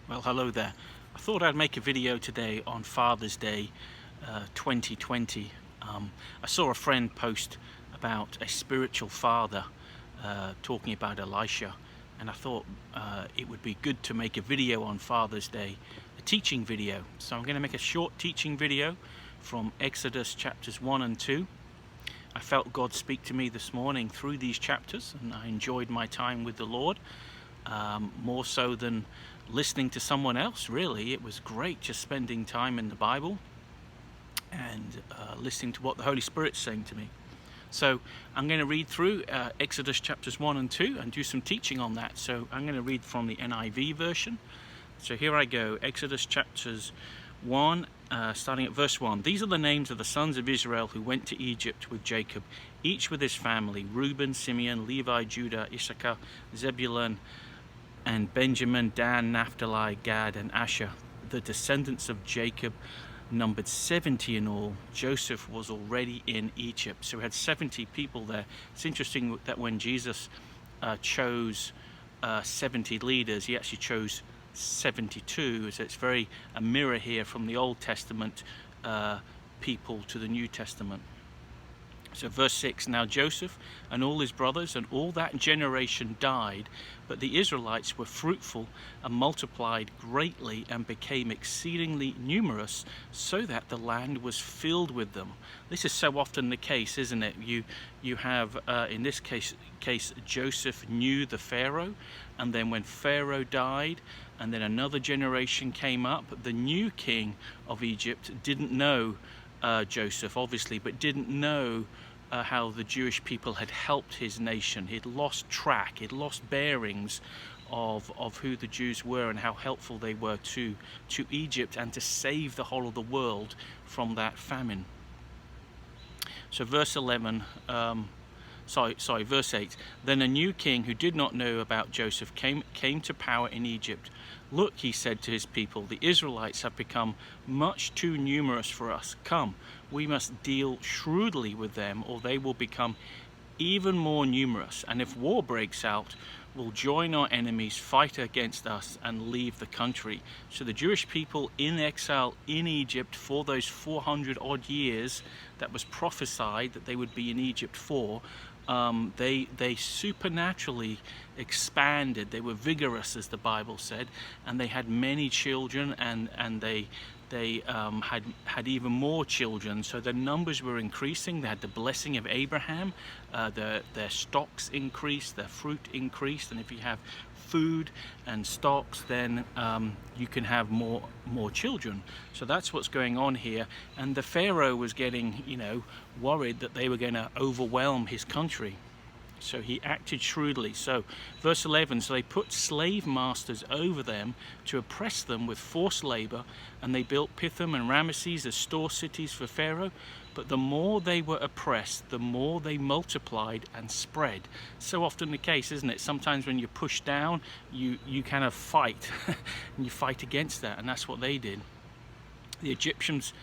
Well, hello there. I thought I'd make a video today on Father's Day 2020. I saw a friend post about a spiritual father talking about Elisha, and I thought it would be good to make a video on Father's Day, a teaching video. So I'm going to make a short teaching video from Exodus chapters 1 and 2. I felt God speak to me this morning through these chapters, and I enjoyed my time with the Lord. More so than listening to someone else, really. It was great just spending time in the Bible and listening to what the Holy Spirit's saying to me. So I'm going to read through Exodus chapters 1 and 2 and do some teaching on that. So I'm going to read from the NIV version. So here I go, Exodus chapters 1, starting at verse 1. These are the names of the sons of Israel who went to Egypt with Jacob, each with his family: Reuben, Simeon, Levi, Judah, Issachar, Zebulun, and Benjamin, Dan, Naphtali, Gad, and Asher. The descendants of Jacob numbered 70 in all. Joseph was already in Egypt, so we had 70 people there. It's interesting that when Jesus chose 70 leaders, he actually chose 72. So it's very a mirror here from the Old Testament people to the New Testament. So verse 6, now Joseph and all his brothers and all that generation died, but the Israelites were fruitful and multiplied greatly and became exceedingly numerous, so that the land was filled with them. This is so often the case, isn't it? You have, in this case, Joseph knew the Pharaoh, and then when Pharaoh died, and then another generation came up, the new king of Egypt didn't know Joseph, obviously, but didn't know how the Jewish people had helped his nation. He'd lost track, he'd lost bearings of who the Jews were and how helpful they were to Egypt and to save the whole of the world from that famine. So verse 11, verse 8. Then a new king who did not know about Joseph came to power in Egypt. Look, he said to his people, the Israelites have become much too numerous for us. Come, we must deal shrewdly with them, or they will become even more numerous. And if war breaks out, we'll join our enemies, fight against us, and leave the country. So the Jewish people in exile in Egypt for those 400 odd years that was prophesied that they would be in Egypt for, they supernaturally expanded. They were vigorous, as the Bible said, and they had many children, and they had even more children. So their numbers were increasing. They had the blessing of Abraham. Their stocks increased, their fruit increased, and if you have food and stocks, then you can have more children. So that's what's going on here. And the Pharaoh was getting, worried that they were going to overwhelm his country. So he acted shrewdly. So verse 11, so they put slave masters over them to oppress them with forced labor, and they built Pithom and Ramesses as store cities for Pharaoh. But the more they were oppressed, the more they multiplied and spread. So often the case, isn't it? Sometimes when you're pushed down, you kind of fight, and you fight against that, and that's what they did. The Egyptians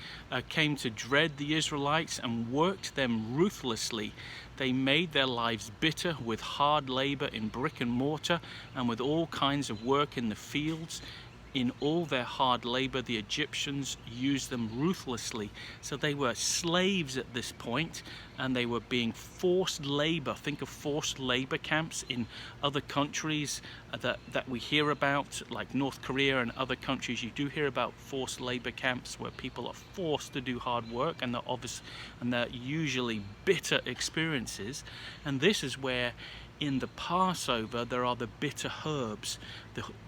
came to dread the Israelites and worked them ruthlessly. They made their lives bitter with hard labor in brick and mortar and with all kinds of work in the fields. In all their hard labor, the Egyptians used them ruthlessly. So they were slaves at this point, and they were being forced labor. Think of forced labor camps in other countries that we hear about, like North Korea and other countries. You do hear about forced labor camps where people are forced to do hard work, and they're usually bitter experiences. And this is where in the Passover there are the bitter herbs,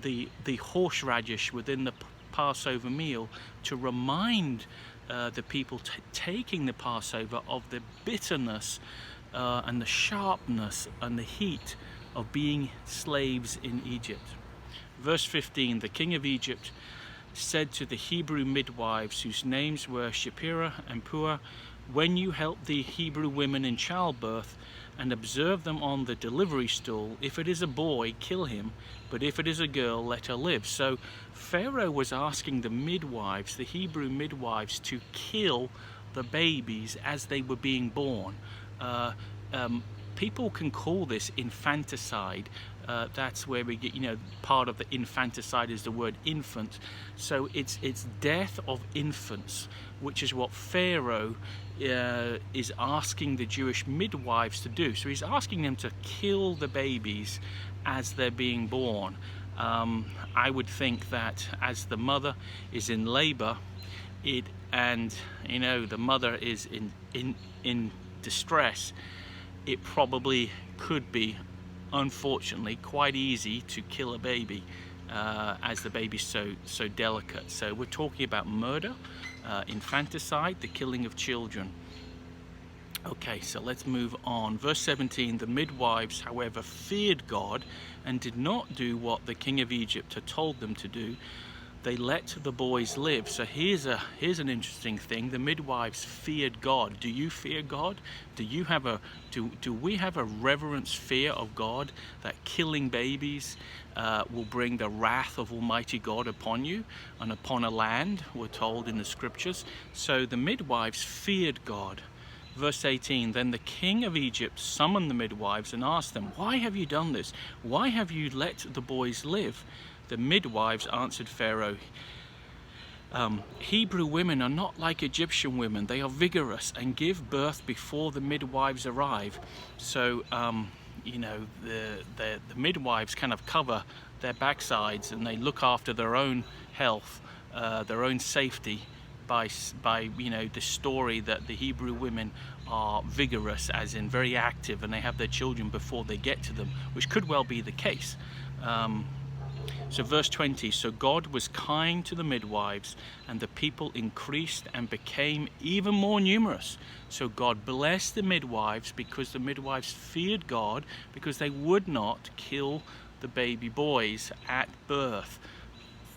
the horseradish within the Passover meal, to remind the people taking the Passover of the bitterness and the sharpness and the heat of being slaves in Egypt. Verse 15, the king of Egypt said to the Hebrew midwives, whose names were Shiphrah and Puah, when you help the Hebrew women in childbirth and observe them on the delivery stool, if it is a boy, kill him, but if it is a girl, let her live. So Pharaoh was asking the midwives, the Hebrew midwives, to kill the babies as they were being born. People can call this infanticide. That's where we get, part of the infanticide is the word infant. So it's death of infants, which is what Pharaoh is asking the Jewish midwives to do. So he's asking them to kill the babies as they're being born. I would think that as the mother is in labor, and the mother is in distress, it probably could be, unfortunately, quite easy to kill a baby as the baby's so delicate. So we're talking about murder, infanticide, the killing of children. Okay, so let's move on. Verse 17, the midwives, however, feared God and did not do what the king of Egypt had told them to do. They let the boys live. So here's an interesting thing. The midwives feared God. Do you fear God? Do we have a reverence fear of God, that killing babies will bring the wrath of Almighty God upon you and upon a land, we're told in the scriptures. So the midwives feared God. Verse 18, then the king of Egypt summoned the midwives and asked them, why have you done this? Why have you let the boys live? The midwives answered Pharaoh, Hebrew women are not like Egyptian women. They are vigorous and give birth before the midwives arrive. So, the midwives kind of cover their backsides and they look after their own health, their own safety by the story that the Hebrew women are vigorous, as in very active, and they have their children before they get to them, which could well be the case. So verse 20, so God was kind to the midwives, and the people increased and became even more numerous. So God blessed the midwives because the midwives feared God, because they would not kill the baby boys at birth.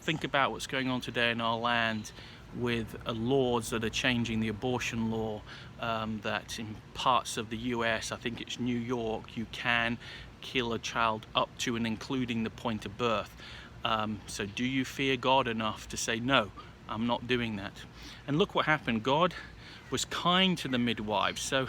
Think about what's going on today in our land with laws that are changing, the abortion law, that in parts of the US, I think it's New York, you can kill a child up to and including the point of birth. So do you fear God enough to say, no, I'm not doing that? And look what happened. God was kind to the midwives. So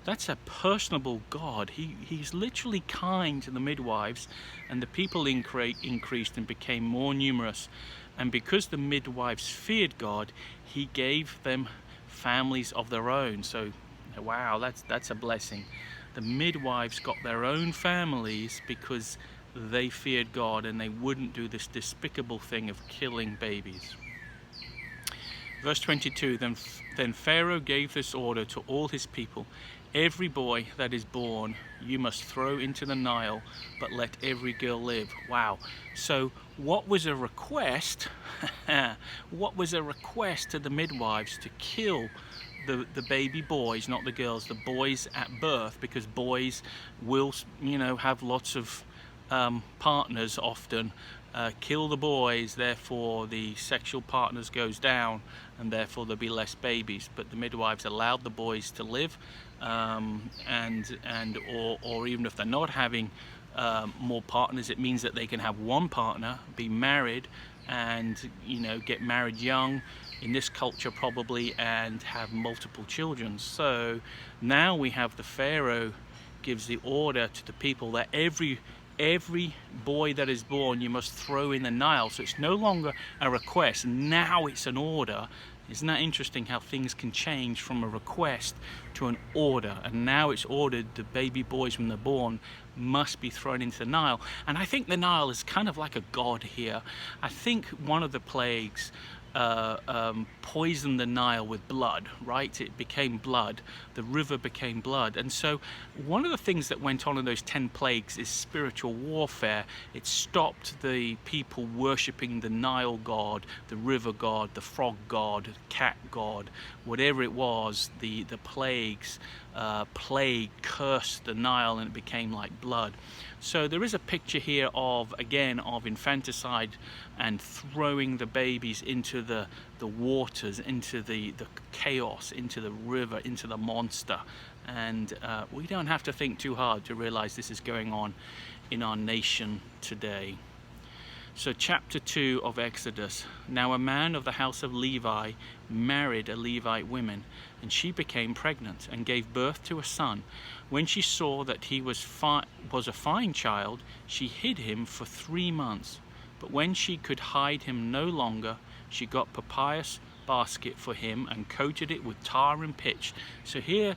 that's a personable God. He's literally kind to the midwives, and the people increased and became more numerous. And because the midwives feared God, he gave them families of their own. So wow, that's a blessing. The midwives got their own families because they feared God and they wouldn't do this despicable thing of killing babies. Verse 22, then Pharaoh gave this order to all his people, every boy that is born you must throw into the Nile, but let every girl live. Wow. So what was a request? What was a request to the midwives? To kill the baby boys, not the girls, the boys at birth, because boys will, have lots of partners often. Kill the boys, therefore the sexual partners goes down, and therefore there'll be less babies. But the midwives allowed the boys to live, or even if they're not having more partners, it means that they can have one partner, be married, and get married young in this culture probably, and have multiple children. So now we have the Pharaoh gives the order to the people that every boy that is born you must throw in the Nile. So it's no longer a request, now it's an order. Isn't that interesting how things can change from a request to an order? And now it's ordered the baby boys when they're born must be thrown into the Nile. And I think the Nile is kind of like a god here. I think one of the plagues poisoned the Nile with blood, right? It became blood. The river became blood. And so one of the things that went on in those 10 plagues is spiritual warfare. It stopped the people worshipping the Nile god, the river god, the frog god, the cat god, whatever it was. The plagues cursed the Nile, and it became like blood. So there is a picture here of infanticide and throwing the babies into the waters, into the chaos, into the river, into the monster. And we don't have to think too hard to realize this is going on in our nation today. So chapter 2 of Exodus. Now a man of the house of Levi married a Levite woman, and she became pregnant and gave birth to a son. When she saw that he was a fine child, she hid him for 3 months. But when she could hide him no longer, she got papyrus basket for him and coated it with tar and pitch. So here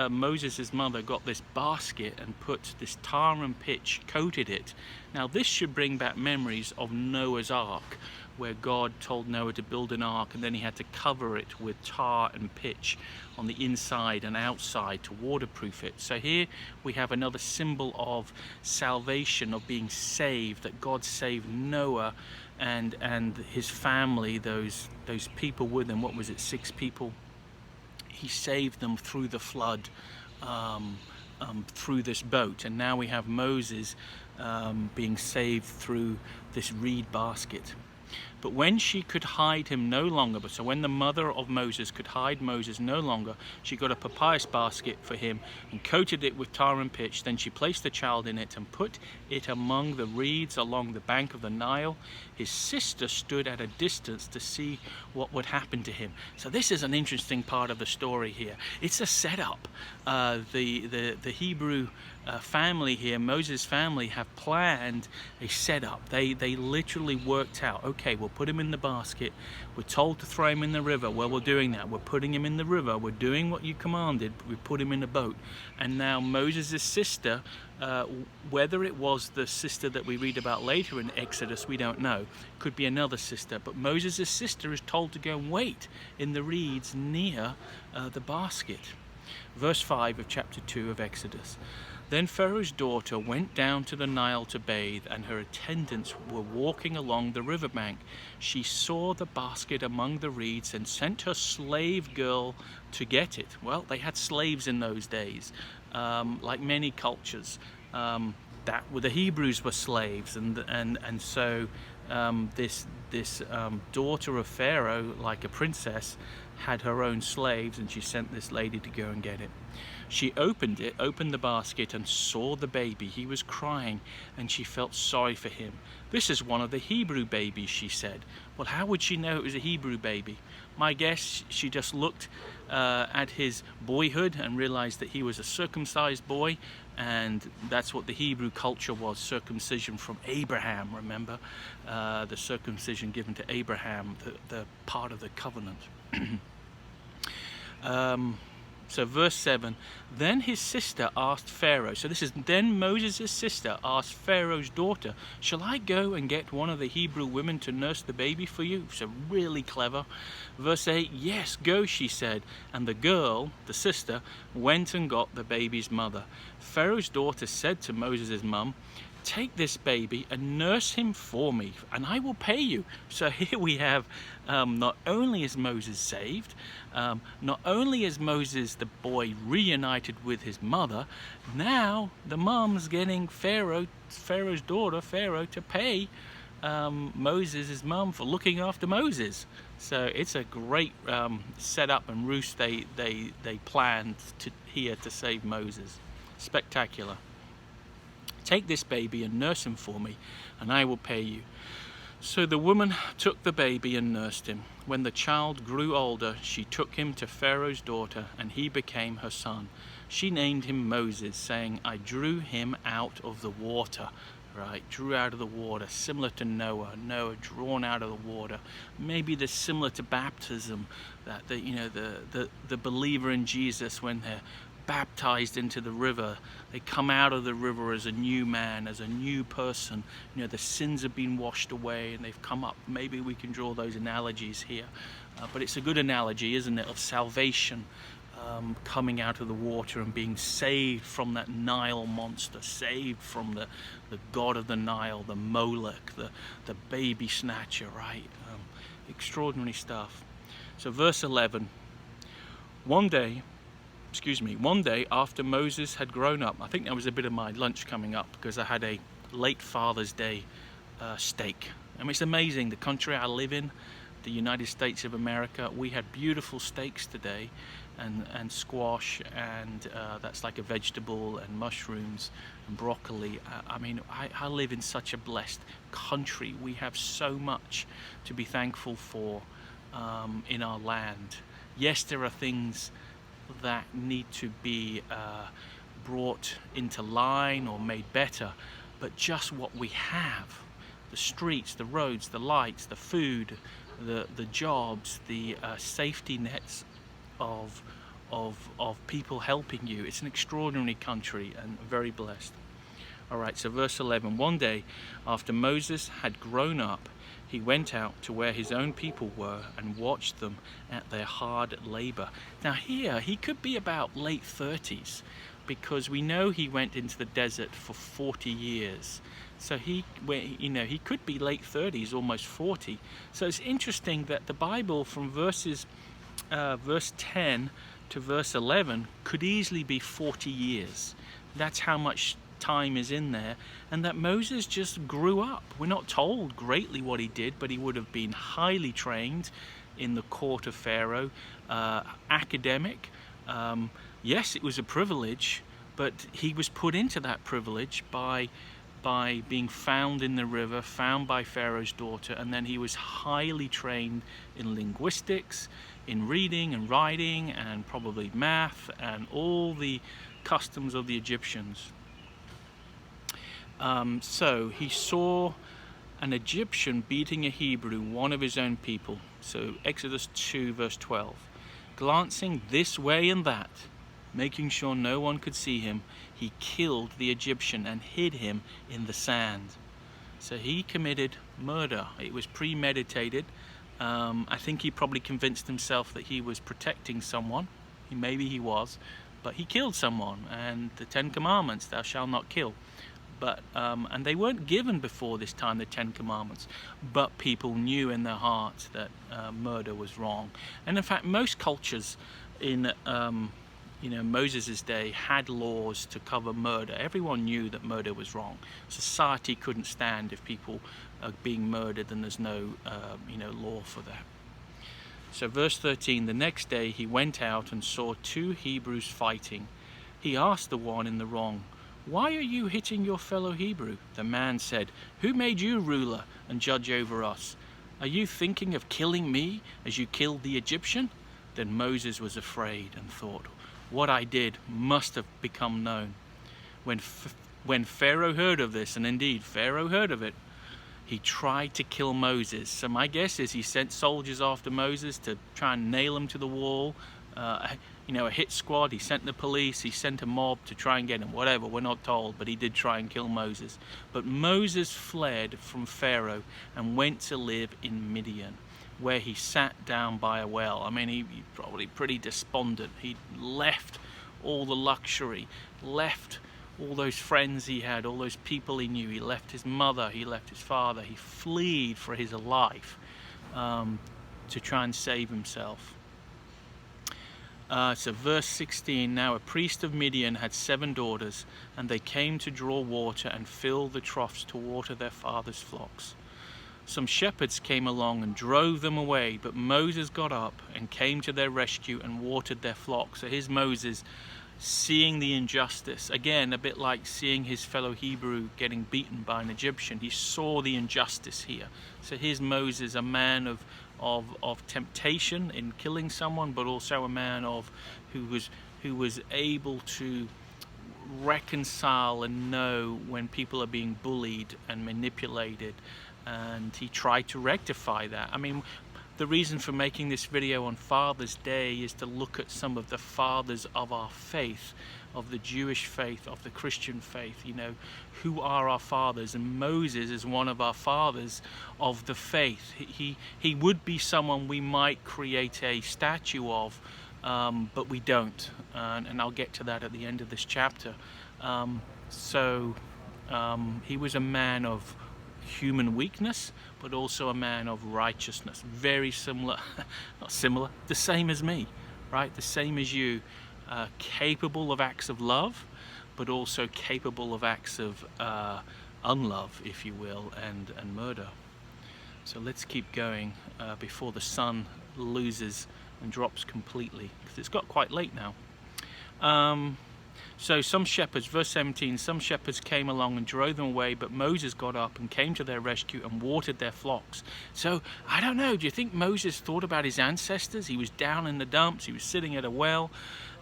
Moses' mother got this basket and put this tar and pitch, coated it. Now this should bring back memories of Noah's Ark, where God told Noah to build an ark, and then he had to cover it with tar and pitch on the inside and outside to waterproof it. So here we have another symbol of salvation, of being saved, that God saved Noah and his family, those people with him. What was it, 6 people? He saved them through the flood, through this boat. And now we have Moses being saved through this reed basket. But when she could hide him no longer, so when the mother of Moses could hide Moses no longer, she got a papyrus basket for him and coated it with tar and pitch. Then she placed the child in it and put it among the reeds along the bank of the Nile. His sister stood at a distance to see what would happen to him. So this is an interesting part of the story here. It's a setup. The Hebrew family here, Moses' family, have planned a setup. They literally worked out, okay, we'll put him in the basket. We're told to throw him in the river. Well, we're doing that. We're putting him in the river. We're doing what you commanded. We put him in a boat. And now Moses' sister, whether it was the sister that we read about later in Exodus, we don't know. Could be another sister. But Moses' sister is told to go and wait in the reeds near the basket. Verse 5 of chapter 2 of Exodus. Then Pharaoh's daughter went down to the Nile to bathe, and her attendants were walking along the riverbank. She saw the basket among the reeds and sent her slave girl to get it. Well, they had slaves in those days, like many cultures. The Hebrews were slaves, and so this daughter of Pharaoh, like a princess, had her own slaves, and she sent this lady to go and get it. She opened the basket, and saw the baby. He was crying, and she felt sorry for him. This is one of the Hebrew babies, she said. Well, how would she know it was a Hebrew baby? My guess, she just looked at his boyhood and realized that he was a circumcised boy, and that's what the Hebrew culture was, circumcision from Abraham, remember? The circumcision given to Abraham, the part of the covenant. So verse 7, then his sister asked Pharaoh, so this is then Moses' sister asked Pharaoh's daughter, shall I go and get one of the Hebrew women to nurse the baby for you? So really clever. Verse 8, yes, go, she said. And the girl, the sister, went and got the baby's mother. Pharaoh's daughter said to Moses' mum, take this baby and nurse him for me, and I will pay you. So here we have, not only is Moses saved, not only is Moses, the boy, reunited with his mother, now the mom's getting Pharaoh's daughter, Pharaoh, to pay Moses' mum for looking after Moses. So it's a great setup and ruse they planned here to save Moses. Spectacular. Take this baby and nurse him for me, and I will pay you. So the woman took the baby and nursed him. When the child grew older, she took him to Pharaoh's daughter, and he became her son. She named him Moses, saying, I drew him out of the water. Right, drew out of the water, similar to Noah drawn out of the water. Maybe they're similar to baptism, that the believer in Jesus, when they're baptized into the river, they come out of the river as a new man, as a new person. The sins have been washed away and they've come up. Maybe we can draw those analogies here, but it's a good analogy, isn't it, of salvation, coming out of the water and being saved from that Nile monster, saved from the god of the Nile, the Molech, the baby snatcher, right? Extraordinary stuff. So verse 11, one day after Moses had grown up, I think that was a bit of my lunch coming up because I had a late Father's Day steak. I mean, it's amazing, the country I live in, the United States of America. We had beautiful steaks today, and squash, and that's like a vegetable, and mushrooms and broccoli. I mean, I live in such a blessed country. We have so much to be thankful for in our land. Yes, there are things that need to be brought into line or made better, but just what we have, the streets, the roads, the lights, the food, the jobs, the safety nets of people helping you. It's an extraordinary country and very blessed. All right, so verse 11, one day after Moses had grown up, he went out to where his own people were and watched them at their hard labor. Now here, he could be about late 30s, because we know he went into the desert for 40 years. So he could be late 30s, almost 40. So it's interesting that the Bible, from verse 10 to verse 11, could easily be 40 years. That's how much time is in there, and that Moses just grew up. We're not told greatly what he did, but he would have been highly trained in the court of Pharaoh, academic. Yes, it was a privilege, but he was put into that privilege by being found in the river, found by Pharaoh's daughter, and then he was highly trained in linguistics, in reading and writing, and probably math, and all the customs of the Egyptians. So he saw an Egyptian beating a Hebrew, one of his own people. So Exodus 2 verse 12. Glancing this way and that, making sure no one could see him, he killed the Egyptian and hid him in the sand. So he committed murder. It was premeditated. I think he probably convinced himself that he was protecting someone. Maybe he was, but he killed someone. And the 10 Commandments, thou shalt not kill. But and they weren't given before this time, the 10 Commandments, but people knew in their hearts that murder was wrong. And in fact, most cultures in Moses' day had laws to cover murder. Everyone knew that murder was wrong. Society couldn't stand if people are being murdered, and there's no law for that. So verse 13, the next day he went out and saw 2 Hebrews fighting. He asked the one in the wrong, "Why are you hitting your fellow Hebrew?" The man said, "Who made you ruler and judge over us? Are you thinking of killing me as you killed the Egyptian?" Then Moses was afraid and thought, "What I did must have become known." When Pharaoh heard of this, and indeed Pharaoh heard of it, he tried to kill Moses. So my guess is he sent soldiers after Moses to try and nail him to the wall. A hit squad. He sent the police. He sent a mob to try and get him. Whatever, we're not told, but he did try and kill Moses. But Moses fled from Pharaoh and went to live in Midian, where he sat down by a well. I mean, he probably pretty despondent. He left all the luxury, left all those friends he had, all those people he knew. He left his mother, he left his father. He fled for his life to try and save himself. So verse 16, now a priest of Midian had 7 daughters, and they came to draw water and fill the troughs to water their father's flocks. Some shepherds came along and drove them away, but Moses got up and came to their rescue and watered their flocks. So here's Moses seeing the injustice. Again, a bit like seeing his fellow Hebrew getting beaten by an Egyptian. He saw the injustice here. So here's Moses, a man of temptation in killing someone, but also a man who was able to reconcile and know when people are being bullied and manipulated, and he tried to rectify that. I mean, the reason for making this video on Father's Day is to look at some of the fathers of our faith, of the Jewish faith, of the Christian faith. Who are our fathers? And Moses is one of our fathers of the faith. He would be someone we might create a statue of, but we don't, and I'll get to that at the end of this chapter. He was a man of human weakness, but also a man of righteousness. Very similar, not similar, the same as me, right? The same as you, capable of acts of love, but also capable of acts of unlove, if you will, and murder. So let's keep going before the sun loses and drops completely, because it's got quite late now. So some shepherds, verse 17, some shepherds came along and drove them away, but Moses got up and came to their rescue and watered their flocks. So, I don't know, do you think Moses thought about his ancestors? He was down in the dumps, he was sitting at a well,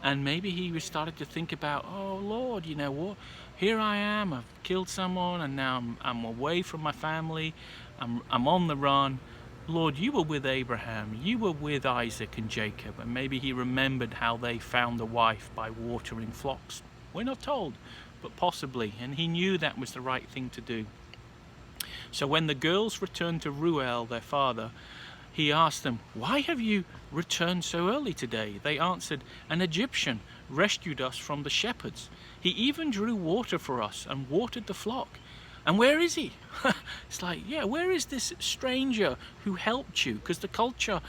and maybe he started to think about, oh Lord, you know what, here I am, I've killed someone, and now I'm away from my family, I'm on the run. Lord, you were with Abraham, you were with Isaac and Jacob, and maybe he remembered how they found a wife by watering flocks. We're not told, but possibly, and he knew that was the right thing to do. So when the girls returned to Reuel, their father, he asked them, why have you returned so early today? They answered, an Egyptian rescued us from the shepherds. He even drew water for us and watered the flock. And where is he? It's like, yeah, where is this stranger who helped you? Because the culture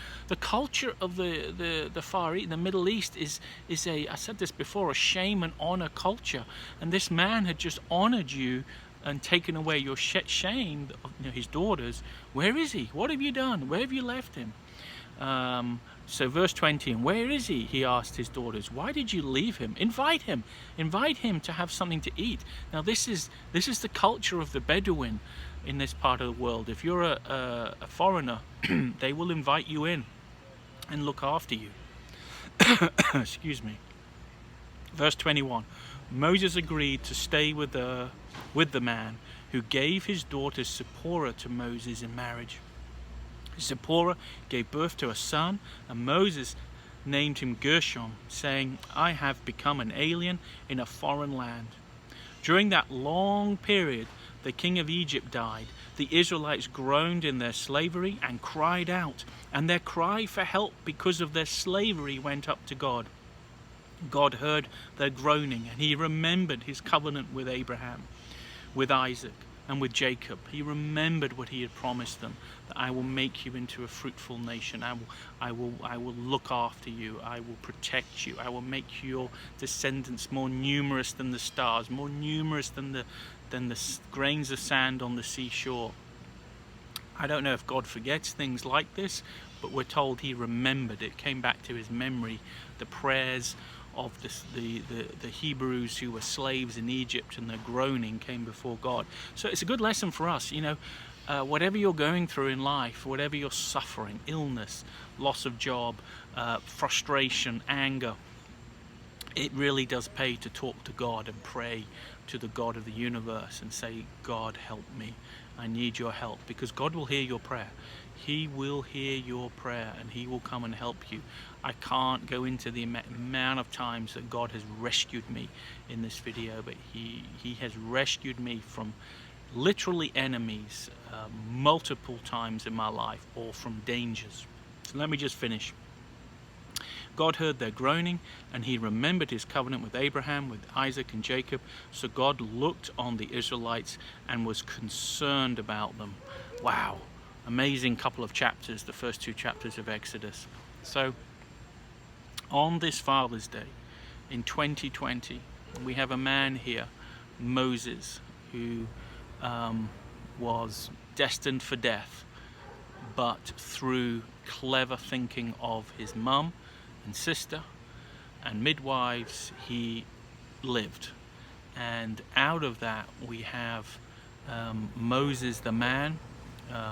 of the Far East, the Middle East, is a, I said this before, a shame and honor culture. And this man had just honored you and taken away your shame, his daughters. Where is he? What have you done? Where have you left him? So verse 20, and where is he? He asked his daughters. Why did you leave him? Invite him to have something to eat. Now this is the culture of the Bedouin in this part of the world. If you're a foreigner, they will invite you in and look after you. Excuse me. Verse 21, Moses agreed to stay with the man who gave his daughter Zipporah to Moses in marriage. Zipporah gave birth to a son, and Moses named him Gershom, saying, I have become an alien in a foreign land. During that long period, the king of Egypt died. The Israelites groaned in their slavery and cried out, and their cry for help because of their slavery went up to God. God heard their groaning, and he remembered his covenant with Abraham, with Isaac, and with Jacob. He remembered what he had promised them, that I will make you into a fruitful nation. I will look after you. I will protect you. I will make your descendants more numerous than the stars, more numerous than the grains of sand on the seashore. I don't know if God forgets things like this, but we're told he remembered. It came back to his memory, the prayers of the Hebrews who were slaves in Egypt, and their groaning came before God. So it's a good lesson for us, whatever you're going through in life, whatever you're suffering, illness, loss of job, frustration, anger, it really does pay to talk to God and pray to the God of the universe and say, God, help me. I need your help, because God will hear your prayer. He will hear your prayer, and he will come and help you. I can't go into the amount of times that God has rescued me in this video, but he has rescued me from literally enemies multiple times in my life, or from dangers. So let me just finish. God heard their groaning, and he remembered his covenant with Abraham, with Isaac and Jacob. So God looked on the Israelites and was concerned about them. Wow, amazing couple of chapters, the first two chapters of Exodus. So on this Father's Day in 2020, we have a man here, Moses, who was destined for death, but through clever thinking of his mum and sister and midwives, he lived. And out of that we have Moses the man.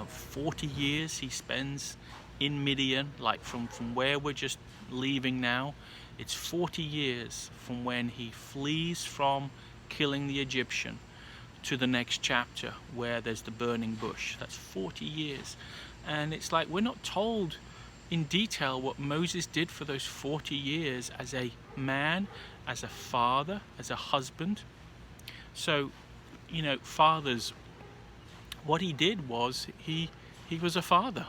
40 years he spends in Midian, like from where we're just leaving now. It's 40 years from when he flees from killing the Egyptian to the next chapter where there's the burning bush. That's 40 years. And it's like we're not told in detail what Moses did for those 40 years as a man, as a father, as a husband. So, fathers, what he did was he was a father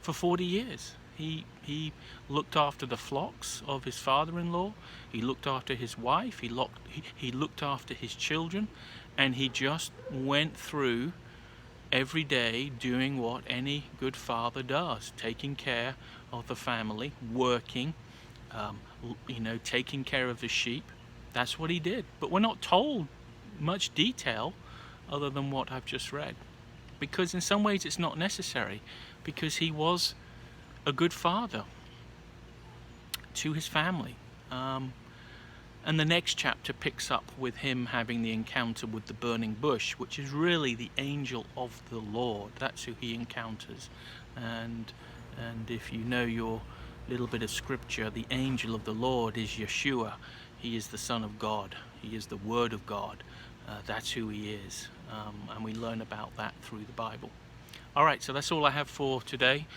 for 40 years. He looked after the flocks of his father-in-law. He looked after his wife. He looked after his children, and he just went through every day doing what any good father does, taking care of the family, working, taking care of the sheep. That's what he did. But we're not told much detail other than what I've just read. because in some ways it's not necessary, because he was a good father to his family. And the next chapter picks up with him having the encounter with the burning bush, which is really the angel of the Lord. That's who he encounters. And if you know your little bit of scripture, the angel of the Lord is Yeshua. He is the Son of God. He is the Word of God. That's who he is. And we learn about that through the Bible. All right, so that's all I have for today.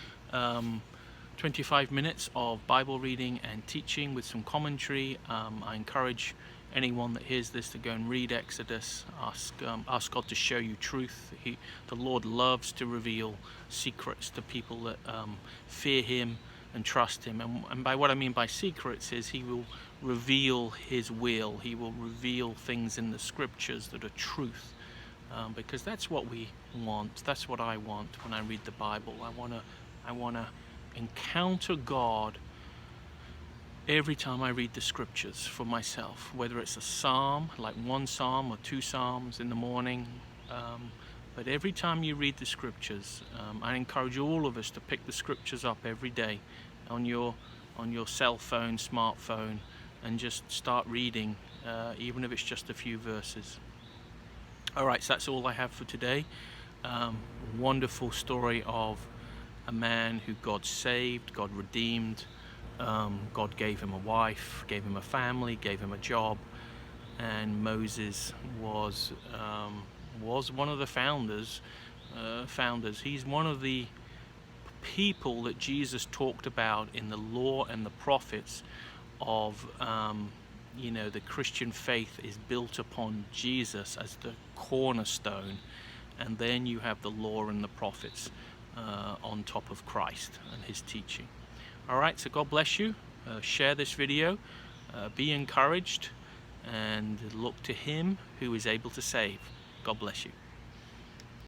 25 minutes of Bible reading and teaching with some commentary. I encourage anyone that hears this to go and read Exodus. Ask God to show you truth. The Lord loves to reveal secrets to people that fear him and trust him. And by what I mean by secrets is he will reveal his will. He will reveal things in the scriptures that are truth. Because that's what we want. That's what I want when I read the Bible. I want to encounter God every time I read the scriptures for myself, whether it's a psalm, like one psalm or two psalms in the morning, but every time you read the scriptures, I encourage all of us to pick the scriptures up every day on your cell phone, smartphone, and just start reading, even if it's just a few verses. All right, so that's all I have for today. Wonderful story of a man who God saved, God redeemed, God gave him a wife, gave him a family, gave him a job, and Moses was one of the founders. He's one of the people that Jesus talked about in the law and the prophets of, the Christian faith is built upon Jesus as the cornerstone, and then you have the law and the prophets on top of Christ and his teaching. All right, so God bless you. Share this video, be encouraged, and look to him who is able to save. God bless you.